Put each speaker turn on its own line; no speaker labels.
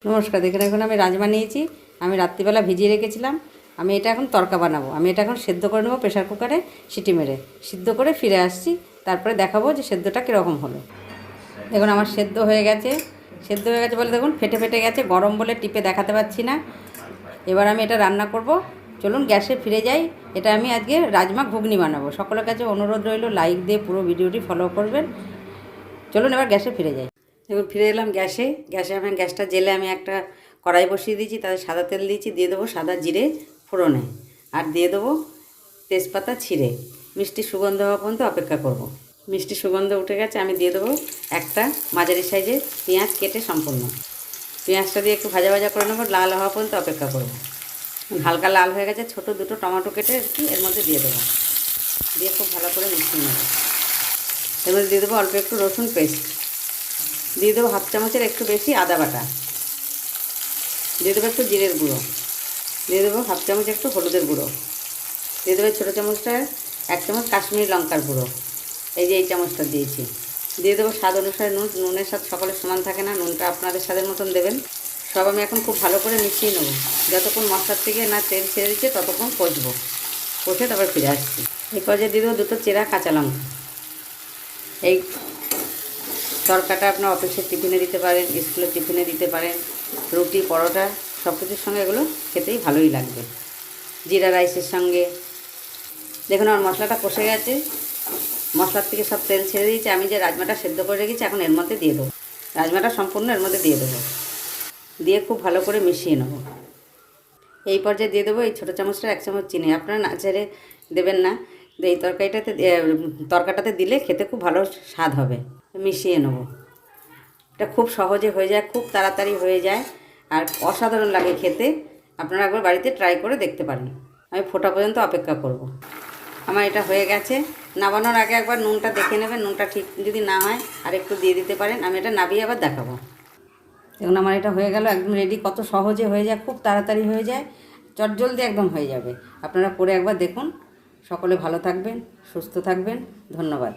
নমস্কার। দেখুন এখন আমি রাজমা নিয়েছি, আমি রাত্রিবেলা ভিজিয়ে রেখেছিলাম। আমি এটা এখন তড়কা বানাবো। আমি এটা এখন সেদ্ধ করে নেবো প্রেশার কুকারে, সিটি মেরে সিদ্ধ করে ফিরে আসছি, তারপরে দেখাবো যে সেদ্ধটা কীরকম হলো। দেখুন আমার সেদ্ধ হয়ে গেছে বলে দেখুন ফেটে ফেটে গেছে, গরম বলে টিপে দেখাতে পাচ্ছি না। এবার আমি এটা রান্না করব। চলুন গ্যাসে ফিরে যাই। এটা আমি আজকে রাজমা ঘুগনি বানাবো। সকলের কাছে অনুরোধ রইল লাইক দিয়ে পুরো ভিডিওটি ফলো করবেন। চলুন এবার গ্যাসে ফিরে যাই। দেখুন ফিরে এলাম গ্যাসে আমি গ্যাসটা জেলে আমি একটা কড়াই বসিয়ে দিয়েছি, তাতে সাদা তেল দিয়েছি, দিয়ে দেবো সাদা জিরে ফোড়নে, আর দিয়ে দেবো তেজপাতা ছিঁড়ে। মিষ্টি সুগন্ধ হওয়া পর্যন্ত অপেক্ষা করব। মিষ্টি সুগন্ধ উঠে গেছে, আমি দিয়ে দেবো একটা মাঝারি সাইজের পেঁয়াজ কেটে সম্পূর্ণ। পেঁয়াজটা দিয়ে একটু ভাজা ভাজা করে নেবো, লাল হওয়া পর্যন্ত অপেক্ষা করব। হালকা লাল হয়ে গেছে, ছোটো দুটো টমেটো কেটে এর মধ্যে দিয়ে দেবো, দিয়ে খুব ভালো করে মিশিয়ে নেবো। এর মধ্যে দিয়ে দেবো অল্প একটু রসুন পেস্ট, দিয়ে দেবো হাফ চামচের একটু বেশি আদা বাটা, দিয়ে দেবো একটু জিরের গুঁড়ো, দিয়ে দেবো হাফ চামচ একটু হলুদের গুঁড়ো, দিয়ে দেবো ছোটো চামচটায় 1 চামচ কাশ্মীরি লঙ্কার গুঁড়ো, এই যে এই চামচটা দিয়েছি। দিয়ে দেবো স্বাদ অনুসারে নুন। নুনের স্বাদ সকলের সমান থাকে না, নুনটা আপনাদের স্বাদের মতন দেবেন। সব আমি এখন খুব ভালো করে মিশিয়ে নেবো। যতক্ষণ মশলার থেকে না তেল ছেড়ে দিচ্ছে ততক্ষণ কষবো, কষে তারপর ফিরে আসছি। এই পর্যায়ে দিয়ে দেবো দুটো চেরা কাঁচা লঙ্কা। এই তরকাটা আপনার অফিসের টিফিনে দিতে পারেন, স্কুলের টিফিনে দিতে পারেন, রুটি পরোটা সব কিছুর সঙ্গে এগুলো খেতেই ভালোই লাগবে, জিরা রাইসের সঙ্গে। দেখুন আমার মশলাটা কষে গেছে, মশলার থেকে সব তেল ছেড়ে দিয়েছে। আমি যে রাজমাটা সেদ্ধ করে রেখেছি এখন এর মধ্যে দিয়ে দেবো, রাজমাটা সম্পূর্ণ এর মধ্যে দিয়ে দেবো, দিয়ে খুব ভালো করে মিশিয়ে নেব। এই পর্যায়ে দিয়ে দেবো এই ছোটো চামচটা 1 চামচ চিনি। আপনারা না ছেড়ে দেবেন না, এই তরকাটাতে দিলে খেতে খুব ভালো স্বাদ হবে। মিশিয়ে নেব। এটা খুব সহজে হয়ে যায়, খুব তাড়াতাড়ি হয়ে যায়, আর অসাধারণ লাগে খেতে। আপনারা একবার বাড়িতে ট্রাই করে দেখতে পারেন। আমি ফোটা পর্যন্ত অপেক্ষা করব। আমার এটা হয়ে গেছে। নামানোর আগে একবার নুনটা দেখে নেবেন, নুনটা ঠিক যদি না হয় আর একটু দিয়ে দিতে পারেন। আমি এটা নামিয়ে আবার দেখাবো। দেখুন আমার এটা হয়ে গেল, একদম রেডি। কত সহজে হয়ে যায়, খুব তাড়াতাড়ি হয়ে যায়, চটজলদি একদম হয়ে যাবে। আপনারা করে একবার দেখুন। সকলে ভালো থাকবেন, সুস্থ থাকবেন। ধন্যবাদ।